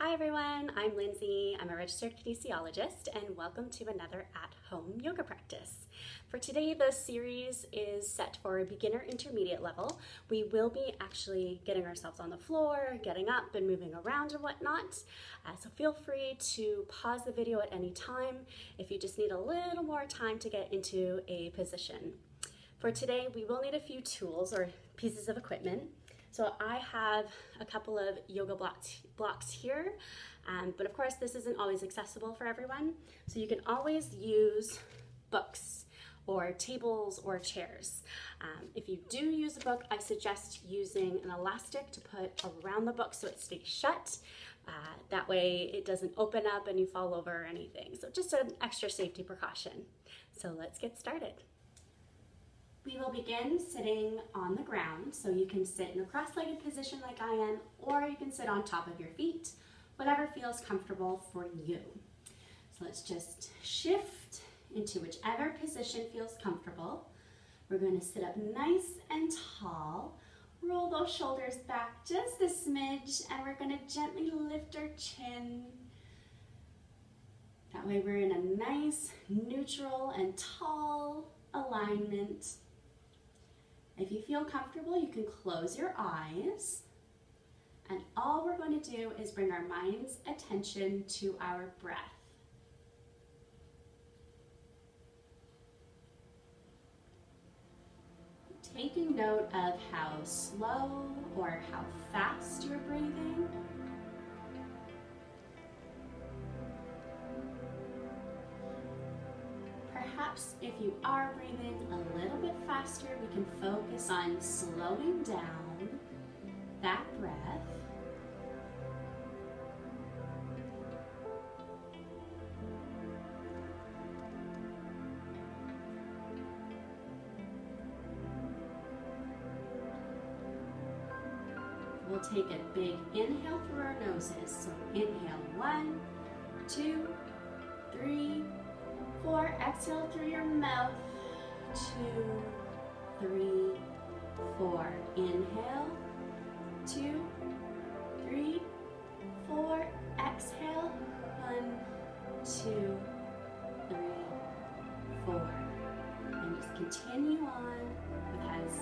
Hi everyone, I'm Lindsay. I'm a registered kinesiologist and welcome to another at-home yoga practice. For today, the series is set for a beginner intermediate level. We will be actually getting ourselves on the floor, getting up and moving around and whatnot. So feel free to pause the video at any time if you just need a little more time to get into a position. For today, we will need a few tools or pieces of equipment. So I have a couple of yoga blocks here, but of course this isn't always accessible for everyone. So you can always use books or tables or chairs. If you do use a book, I suggest using an elastic to put around the book so it stays shut. That way it doesn't open up and you fall over or anything. So just an extra safety precaution. So let's get started. We will begin sitting on the ground, so you can sit in a cross-legged position like I am, or you can sit on top of your feet, whatever feels comfortable for you. So let's just shift into whichever position feels comfortable. We're going to sit up nice and tall, roll those shoulders back just a smidge, and we're going to gently lift our chin. That way we're in a nice, neutral and tall alignment. If you feel comfortable, you can close your eyes, and all we're going to do is bring our mind's attention to our breath. Taking note of how slow or how fast you're breathing. Perhaps if you are breathing a little bit faster, we can focus on slowing down that breath. We'll take a big inhale through our noses. So inhale 1, 2, 3, 4, exhale through your mouth, 2, 3, 4, inhale, 2, 3, 4, exhale, 1, 2, 3, 4, and just continue on as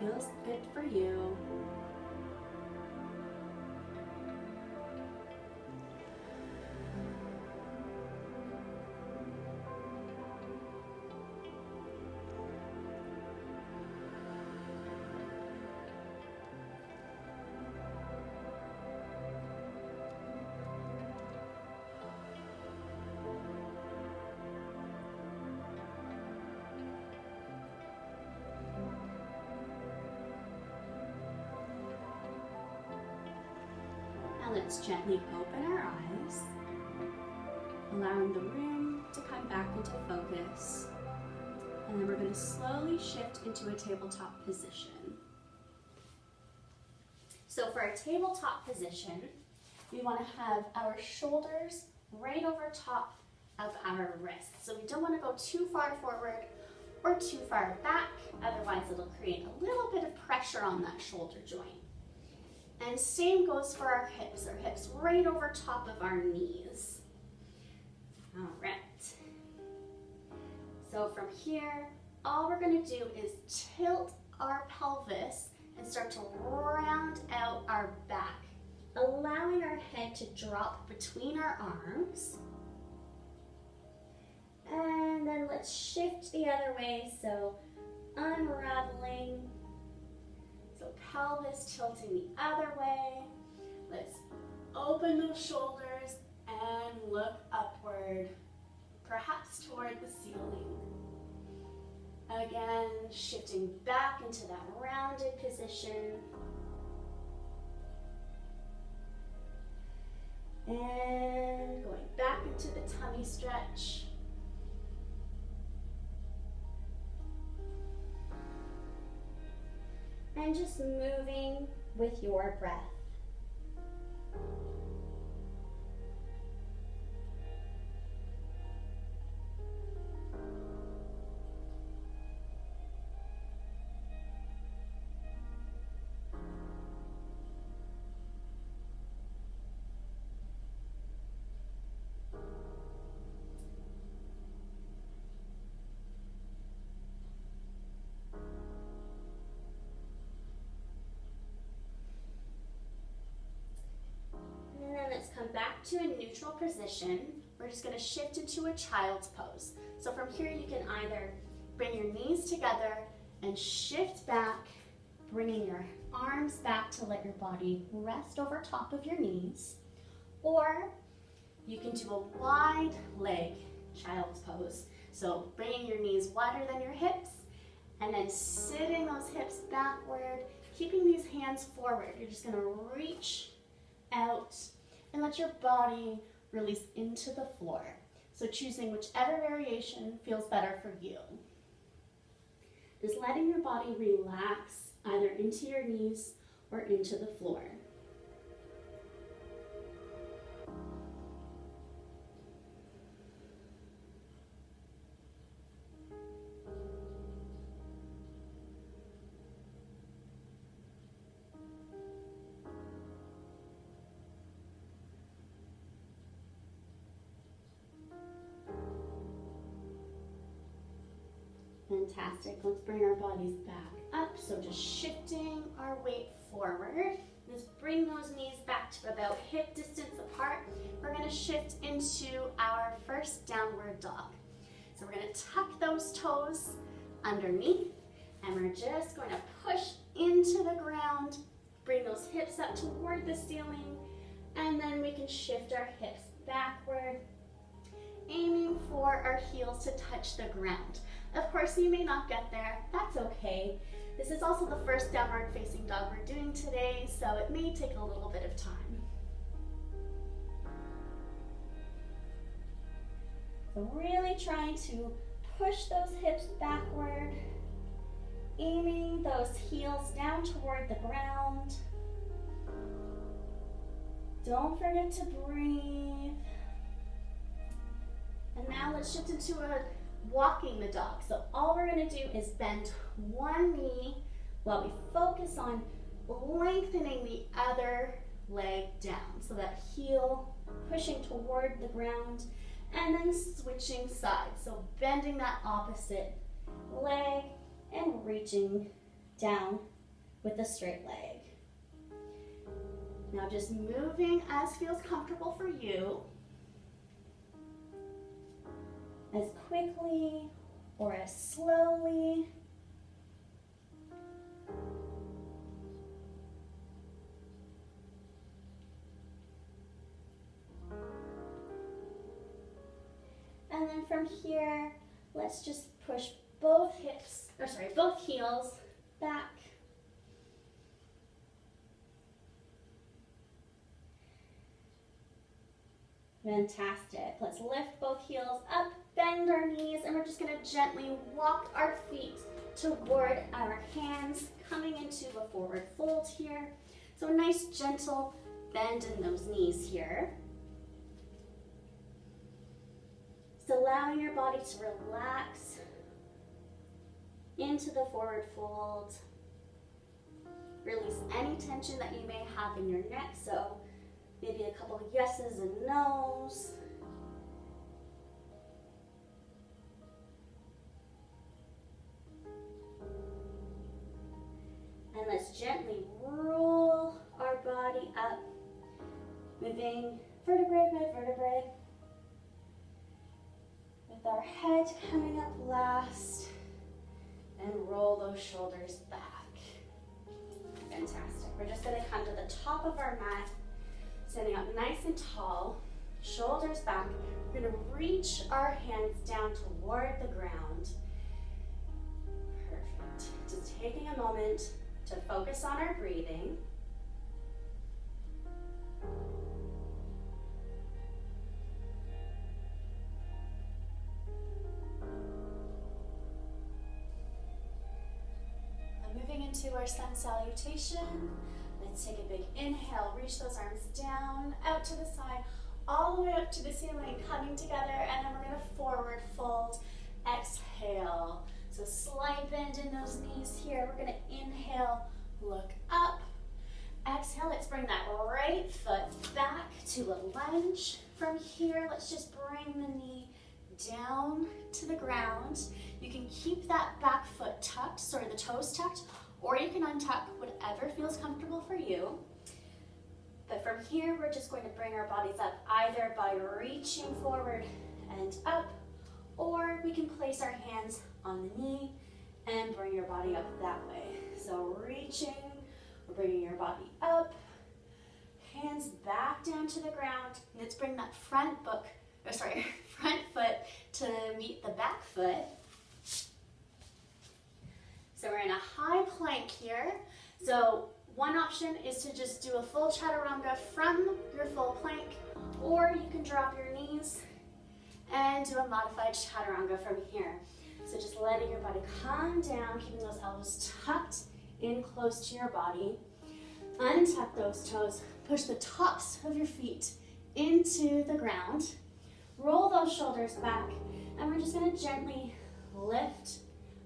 feels good for you. Let's gently open our eyes, allowing the room to come back into focus. And then we're going to slowly shift into a tabletop position. So for our tabletop position, we want to have our shoulders right over top of our wrists. So we don't want to go too far forward or too far back, otherwise it'll create a little bit of pressure on that shoulder joint. And same goes for our hips right over top of our knees. All right. So from here, all we're going to do is tilt our pelvis and start to round out our back, allowing our head to drop between our arms. And then let's shift the other way, so unraveling. So pelvis tilting the other way. Let's open those shoulders and look upward, perhaps toward the ceiling. Again, shifting back into that rounded position. And going back into the tummy stretch. And just moving with your breath. to a neutral position, we're just going to shift into a child's pose. So from here you can either bring your knees together and shift back, bringing your arms back to let your body rest over top of your knees, or you can do a wide leg child's pose. So bringing your knees wider than your hips and then sitting those hips backward, keeping these hands forward. You're just going to reach out and let your body release into the floor. So choosing whichever variation feels better for you. Just letting your body relax either into your knees or into the floor. Fantastic. Let's bring our bodies back up. So just shifting our weight forward. Just bring those knees back to about hip distance apart. We're going to shift into our first downward dog. So we're going to tuck those toes underneath and we're just going to push into the ground. Bring those hips up toward the ceiling and then we can shift our hips backward, aiming for our heels to touch the ground. Of course, you may not get there. That's okay. This is also the first downward facing dog we're doing today, so it may take a little bit of time. So really trying to push those hips backward, aiming those heels down toward the ground. Don't forget to breathe. And now let's shift into a walking the dog. So all we're going to do is bend one knee while we focus on lengthening the other leg down. So that heel pushing toward the ground and then switching sides. So bending that opposite leg and reaching down with the straight leg. Now just moving as feels comfortable for you. As quickly or as slowly. And then from here, let's just push both heels back. Fantastic. Let's lift both heels up, bend our knees, and we're just going to gently walk our feet toward our hands, coming into a forward fold here. So a nice gentle bend in those knees here. Just allowing your body to relax into the forward fold. Release any tension that you may have in your neck. So maybe a couple of yeses and nos. And let's gently roll our body up, moving vertebrae by vertebrae. With our head coming up last, and roll those shoulders back. Fantastic. We're just going to come to the top of our mat, standing up nice and tall, shoulders back. We're going to reach our hands down toward the ground. Perfect. Just taking a moment to focus on our breathing. Moving into our sun salutation. Let's take a big inhale, reach those arms down, out to the side, all the way up to the ceiling, coming together, and then we're going to forward fold, exhale. So slight bend in those knees here. We're going to inhale, look up, exhale. Let's bring that right foot back to a lunge. From here, let's just bring the knee down to the ground. You can keep that back foot tucked, the toes tucked, or you can untuck, whatever feels comfortable for you. But from here, we're just going to bring our bodies up either by reaching forward and up, or we can place our hands on the knee and bring your body up that way. So reaching, we're bringing your body up, hands back down to the ground. Let's bring that front foot to meet the back foot. So we're in a high plank here. So one option is to just do a full chaturanga from your full plank, or you can drop your knees and do a modified chaturanga from here. So just letting your body come down, keeping those elbows tucked in close to your body. Untuck those toes, push the tops of your feet into the ground. Roll those shoulders back, and we're just gonna gently lift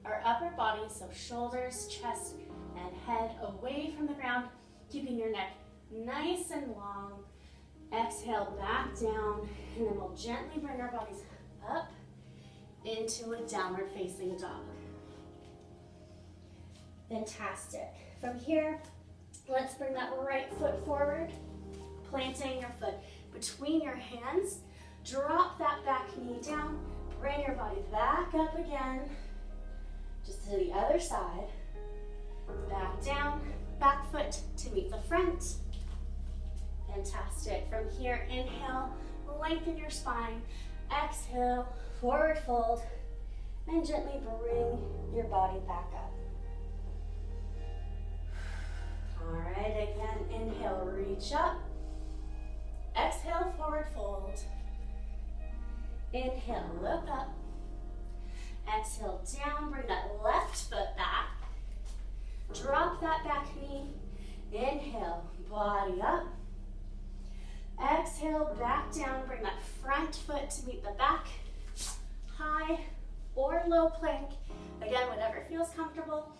our upper body, so shoulders, chest, and head away from the ground, keeping your neck nice and long. Exhale back down, and then we'll gently bring our bodies up into a downward facing dog. Fantastic. From here, let's bring that right foot forward, planting your foot between your hands. Drop that back knee down, bring your body back up again, just to the other side. Back down, back foot to meet the front. Fantastic. From here, inhale, lengthen your spine. Exhale, forward fold, and gently bring your body back up. All right, again, inhale, reach up. Exhale, forward fold. Inhale, look up. Exhale, down, bring that left foot back. Drop that back knee. Inhale, body up. Exhale, back down, bring that front foot to meet the back. High or low plank. Again, whatever feels comfortable.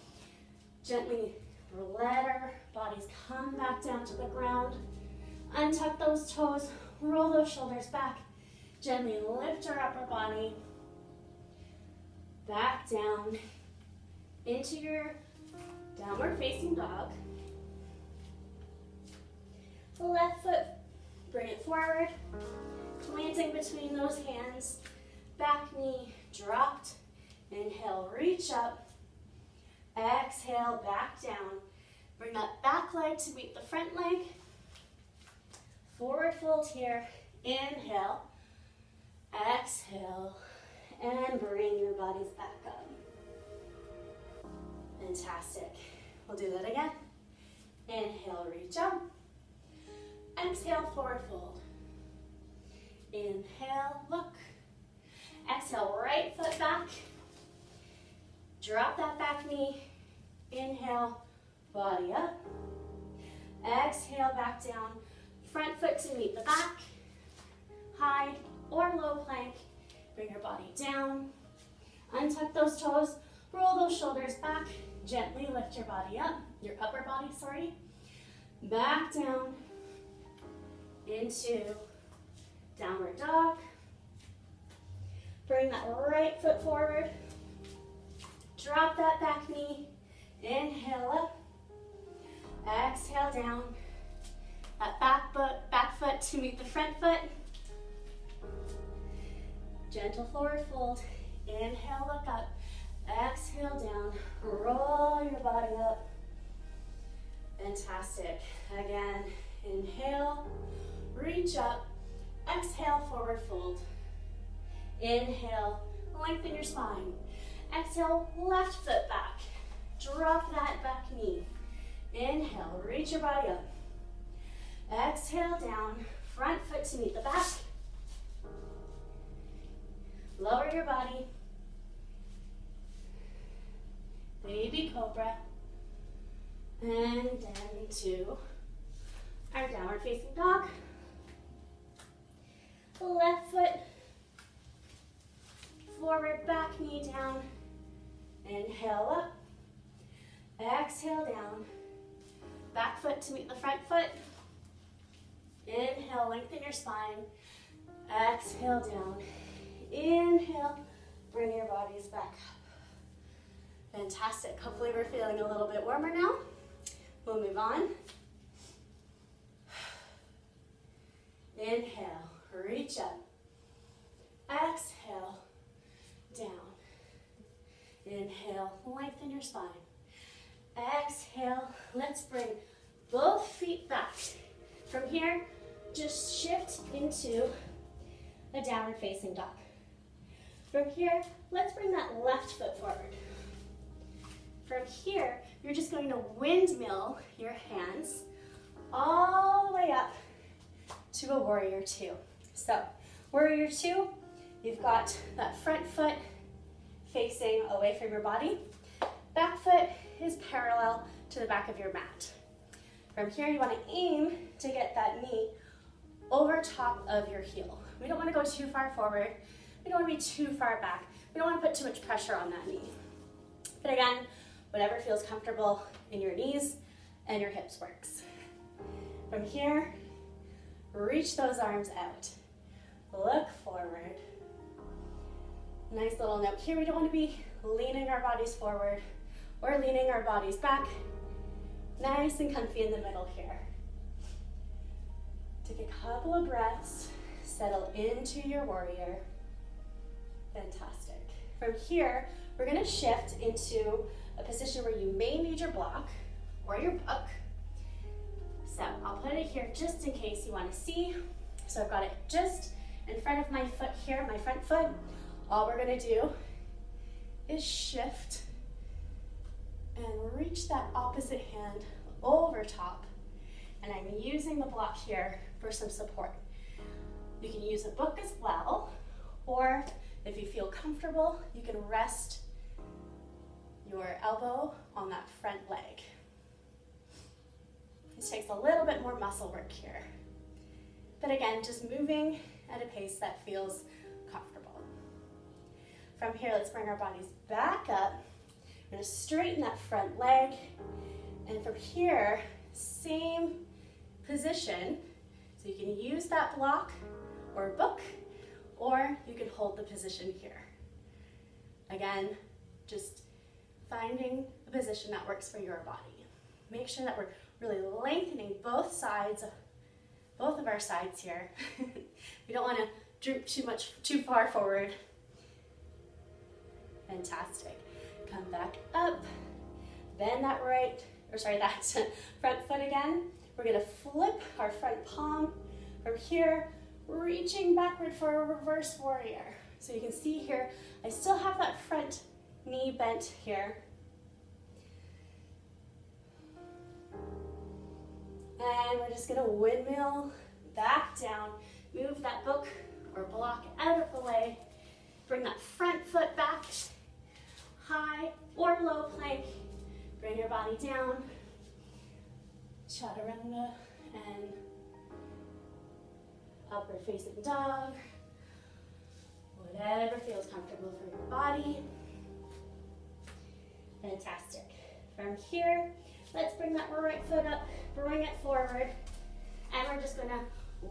Gently let our bodies come back down to the ground. Untuck those toes, roll those shoulders back. Gently lift our upper body back down into your downward facing dog. Left foot, bring it forward, planting between those hands. Back knee dropped. Inhale, reach up. Exhale, back down. Bring that back leg to meet the front leg. Forward fold here. Inhale. Exhale. And bring your bodies back up. Fantastic. We'll do that again. Inhale, reach up. Exhale, forward fold. Inhale, look. Exhale, right foot back. Drop that back knee. Inhale, body up. Exhale, back down. Front foot to meet the back. High or low plank. Bring your body down. Untuck those toes. Roll those shoulders back. Gently lift your body up. Your upper body, sorry. Back down into downward dog. Bring that right foot forward. Drop that back knee. Inhale up. Exhale down. That back foot to meet the front foot. Gentle forward fold. Inhale, look up. Exhale down. Roll your body up. Fantastic. Again, inhale, reach up. Exhale, forward fold. Inhale, lengthen your spine. Exhale, left foot back. Drop that back knee. Inhale, reach your body up. Exhale down, front foot to meet the back. Lower your body. Baby cobra. And then to our downward facing dog. Left foot forward, back knee down. Inhale up. Exhale down. Back foot to meet the front foot. Inhale, lengthen your spine. Exhale down. Inhale, bring your bodies back up. Fantastic. Hopefully we're feeling a little bit warmer now. We'll move on. Inhale, reach up. Exhale, down. Inhale, lengthen your spine. Exhale, let's bring both feet back. From here, just shift into a downward facing dog. From here, let's bring that left foot forward. From here, you're just going to windmill your hands all the way up to a warrior two. So, warrior two, you've got that front foot facing away from your body. Back foot is parallel to the back of your mat. From here, you want to aim to get that knee over top of your heel. We don't want to go too far forward. We don't want to be too far back. We don't want to put too much pressure on that knee. But again, whatever feels comfortable in your knees and your hips works. From here, reach those arms out. Look forward. Nice little note here. We don't want to be leaning our bodies forward or leaning our bodies back. Nice and comfy in the middle here. Take a couple of breaths. Settle into your warrior. Fantastic. From here, we're going to shift into a position where you may need your block or your book. So I'll put it here just in case you want to see. So I've got it just in front of my foot here, my front foot. All we're going to do is shift and reach that opposite hand over top. And I'm using the block here for some support. You can use a book as well, or if you feel comfortable, you can rest your elbow on that front leg. This takes a little bit more muscle work here. But again, just moving at a pace that feels comfortable. From here, let's bring our bodies back up. We're going to straighten that front leg. And from here, same position. So you can use that block or book, or you can hold the position here. Again, just finding a position that works for your body. Make sure that we're really lengthening both sides, both of our sides here. We don't want to droop too far forward. Fantastic. Come back up, bend that that front foot again. We're gonna flip our front palm from here, reaching backward for a reverse warrior. So you can see here, I still have that front knee bent here. And we're just gonna windmill back down, move that book or block out of the way, bring that front foot back, high or low plank, bring your body down, chaturanga and upward facing dog, whatever feels comfortable for your body. Fantastic. From here, let's bring that right foot up, bring it forward, and we're just gonna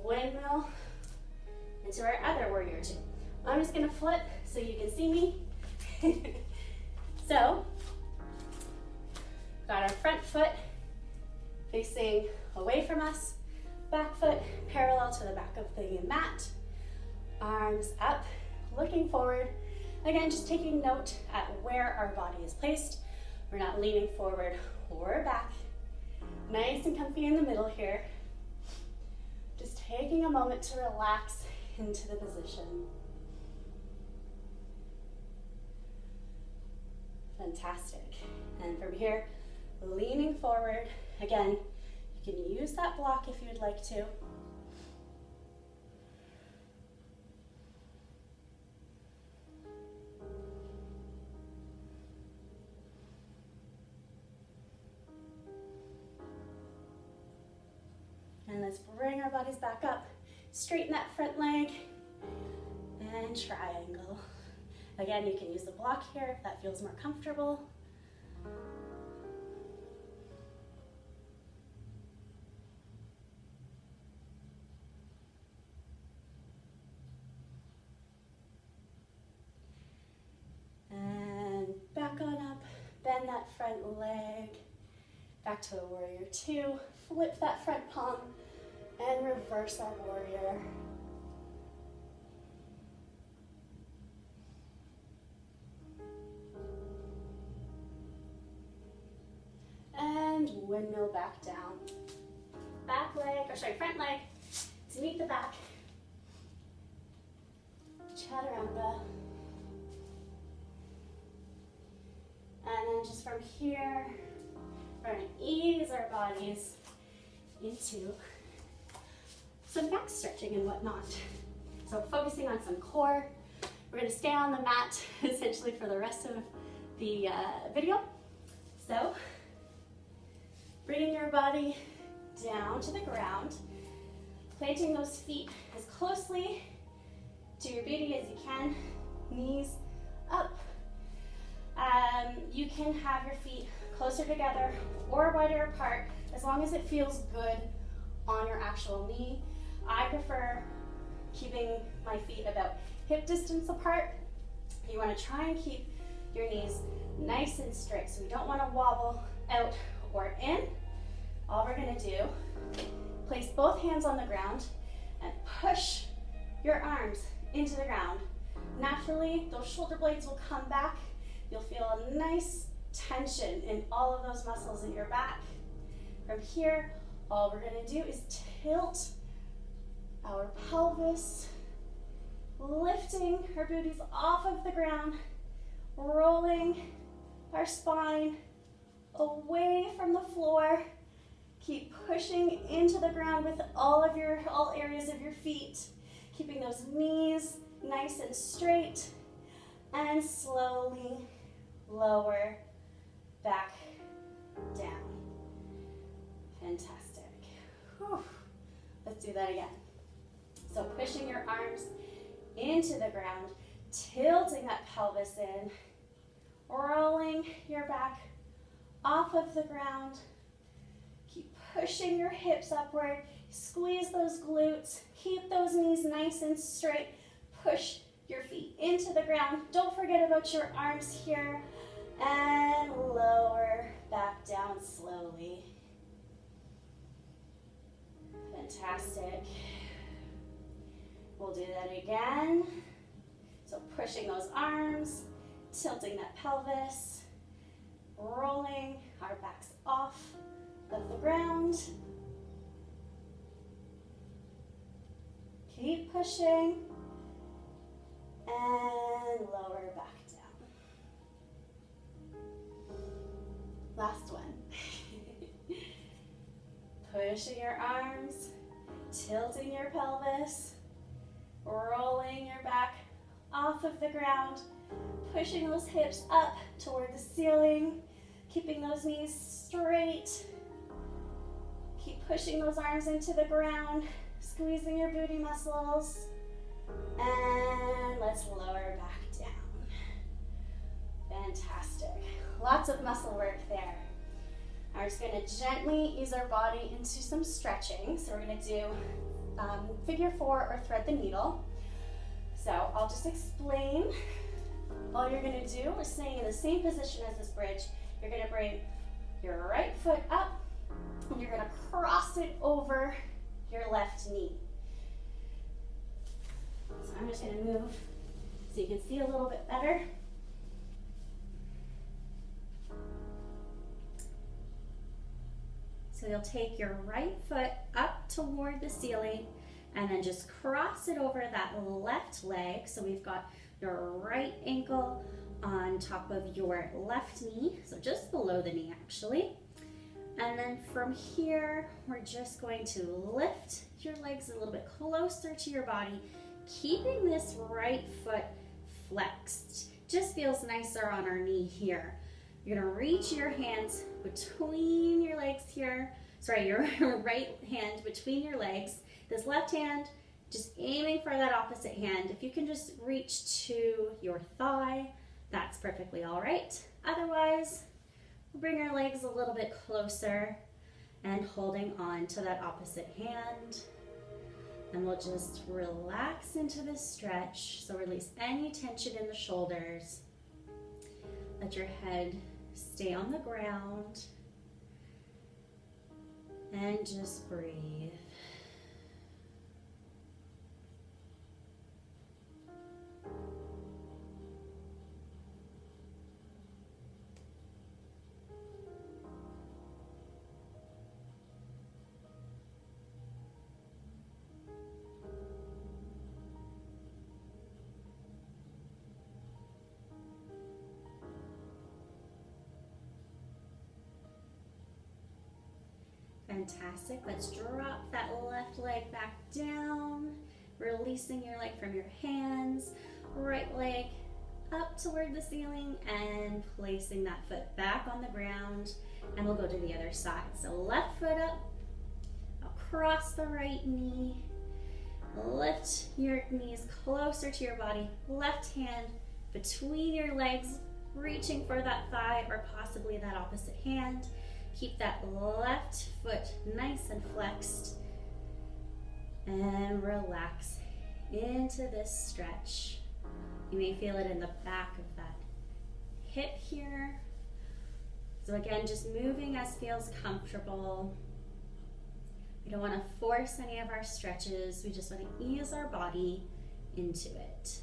windmill into our other warrior two. I'm just gonna flip so you can see me. So, got our front foot facing away from us, back foot parallel to the back of the mat, arms up, looking forward. Again, just taking note at where our body is placed. We're not leaning forward or back. Nice and comfy in the middle here. Just taking a moment to relax into the position. Fantastic. And from here, leaning forward. Again, you can use that block if you'd like to. And let's bring our bodies back up. Straighten that front leg and triangle. Again, you can use the block here if that feels more comfortable. And back on up, bend that front leg. Back to a warrior two, flip that front palm, And reverse our warrior. And windmill back down. Back leg, or sorry, front leg to meet the back. Chaturanga. And then just from here, we're going to ease our bodies into some back stretching and whatnot. So focusing on some core. We're going to stay on the mat essentially for the rest of the video. So bringing your body down to the ground, planting those feet as closely to your booty as you can, knees up. You can have your feet closer together or wider apart as long as it feels good on your actual knee. I prefer keeping my feet about hip distance apart. You want to try and keep your knees nice and straight, so we don't want to wobble out or in. All we're going to do, place both hands on the ground and push your arms into the ground. Naturally, those shoulder blades will come back. You'll feel a nice tension in all of those muscles in your back. From here, all we're going to do is tilt our pelvis, lifting our booties off of the ground, rolling our spine away from the floor. Keep pushing into the ground with all areas of your feet, keeping those knees nice and straight, and slowly lower back down. Fantastic. Whew. Let's do that again. So pushing your arms into the ground, tilting that pelvis in, rolling your back off of the ground. Keep pushing your hips upward. Squeeze those glutes. Keep those knees nice and straight. Push your feet into the ground. Don't forget about your arms here. And lower back down slowly. Fantastic. We'll do that again. So pushing those arms, tilting that pelvis, rolling our backs off of the ground. Keep pushing and lower back down. Last one. Pushing your arms, tilting your pelvis, rolling your back off of the ground, pushing those hips up toward the ceiling, keeping those knees straight. Keep pushing those arms into the ground, squeezing your booty muscles, and let's lower back down. Fantastic. Lots of muscle work there. We're just going to gently ease our body into some stretching. So we're going to do figure four or thread the needle. So I'll just explain. All you're going to do is staying in the same position as this bridge. You're going to bring your right foot up and you're going to cross it over your left knee. So I'm just going to move so you can see a little bit better. So you'll take your right foot up toward the ceiling and then just cross it over that left leg. So we've got your right ankle on top of your left knee, so just below the knee actually. And then from here, we're just going to lift your legs a little bit closer to your body, keeping this right foot flexed. Just feels nicer on our knee here. You're gonna reach your hands between your legs here. Sorry, your right hand between your legs. This left hand, just aiming for that opposite hand. If you can just reach to your thigh, that's perfectly all right. Otherwise, we'll bring our legs a little bit closer and holding on to that opposite hand. And we'll just relax into this stretch. So release any tension in the shoulders. Let your head stay on the ground. And just breathe. Fantastic. Let's drop that left leg back down, releasing your leg from your hands. Right leg up toward the ceiling and placing that foot back on the ground, and we'll go to the other side. So left foot up, across the right knee, lift your knees closer to your body, left hand between your legs, reaching for that thigh or possibly that opposite hand. Keep that left foot nice and flexed, and relax into this stretch. You may feel it in the back of that hip here. So again, just moving as feels comfortable. We don't want to force any of our stretches. We just want to ease our body into it.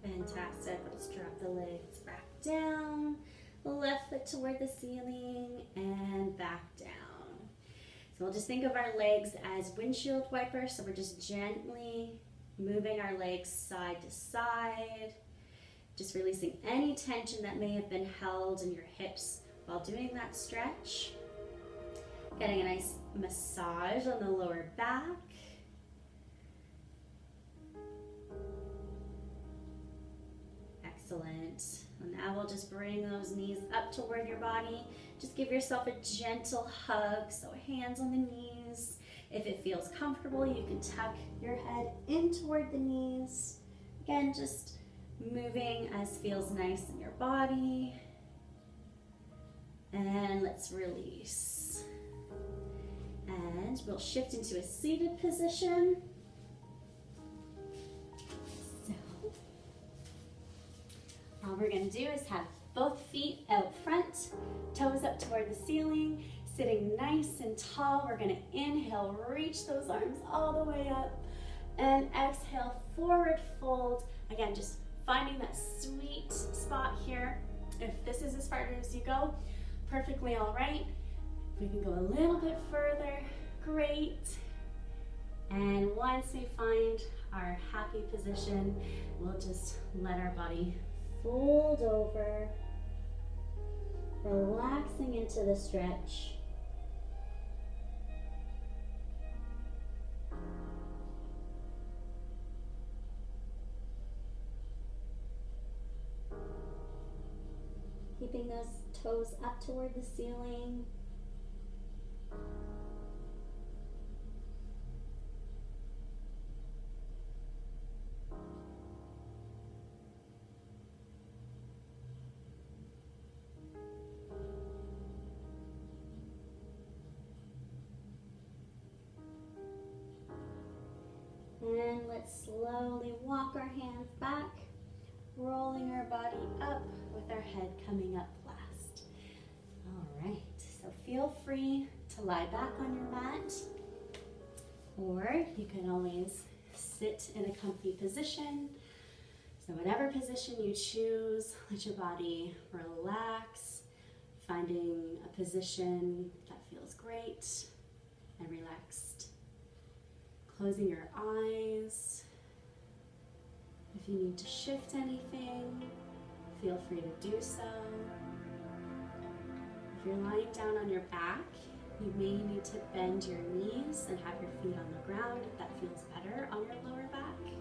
Fantastic. Let's drop the legs back down, left foot toward the ceiling, and back down. So we'll just think of our legs as windshield wipers. So we're just gently moving our legs side to side, just releasing any tension that may have been held in your hips while doing that stretch. Getting a nice massage on the lower back. Excellent. And now we'll just bring those knees up toward your body. Just give yourself a gentle hug. So hands on the knees. If it feels comfortable, you can tuck your head in toward the knees. Again, just moving as feels nice in your body. And let's release. And we'll shift into a seated position. All we're going to do is have both feet out front, toes up toward the ceiling, sitting nice and tall. We're going to inhale, reach those arms all the way up, and exhale, forward fold. Again, just finding that sweet spot here. If this is as far as you go, perfectly all right. If we can go a little bit further, great. And once we find our happy position, we'll just let our body fold over, relaxing into the stretch. Keeping those toes up toward the ceiling. And let's slowly walk our hands back, rolling our body up with our head coming up last. All right, so feel free to lie back on your mat, or you can always sit in a comfy position. So whatever position you choose, let your body relax, finding a position that feels great and relaxed. Closing your eyes. If you need to shift anything, feel free to do so. If you're lying down on your back, you may need to bend your knees and have your feet on the ground if that feels better on your lower back.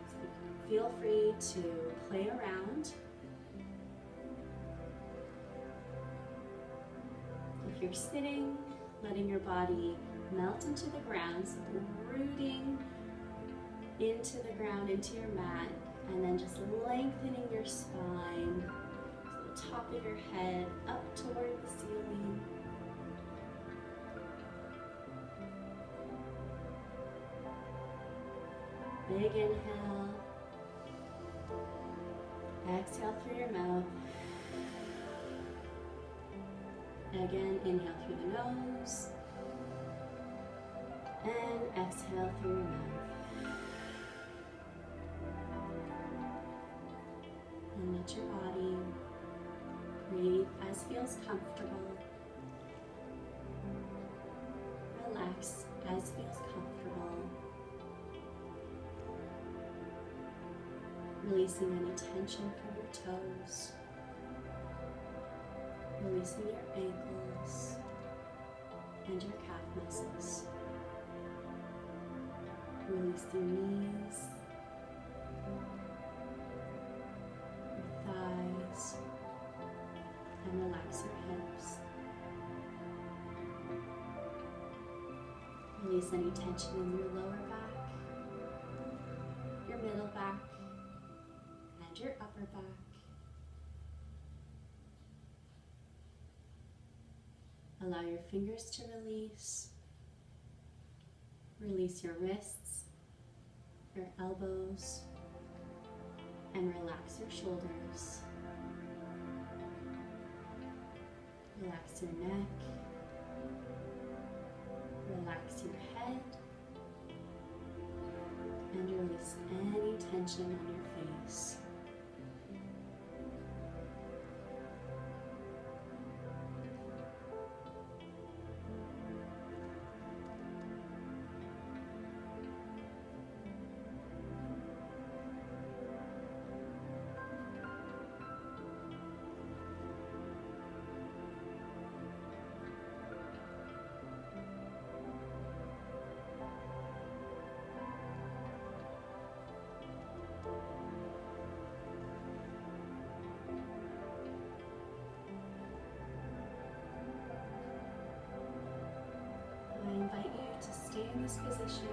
So feel free to play around. If you're sitting, letting your body melt into the ground, so rooting into the ground, into your mat, and then just lengthening your spine, so the top of your head up toward the ceiling. Big inhale. Exhale through your mouth. Again, inhale through the nose. And exhale through your mouth. at your body. Breathe as feels comfortable. Relax as feels comfortable. Releasing any tension from your toes. Releasing your ankles and your calf muscles. Release your knees, your thighs, and relax your hips. Release any tension in your lower back, your middle back, and your upper back. Allow your fingers to release. Release your wrists, your elbows, and relax your shoulders. Relax your neck. Relax your head. And release any tension on your face. I invite you to stay in this position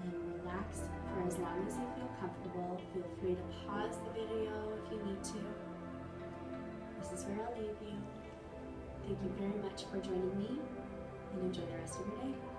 and relax for as long as you feel comfortable. Feel free to pause the video if you need to. This is where I'll leave you. Thank you very much for joining me, and enjoy the rest of your day.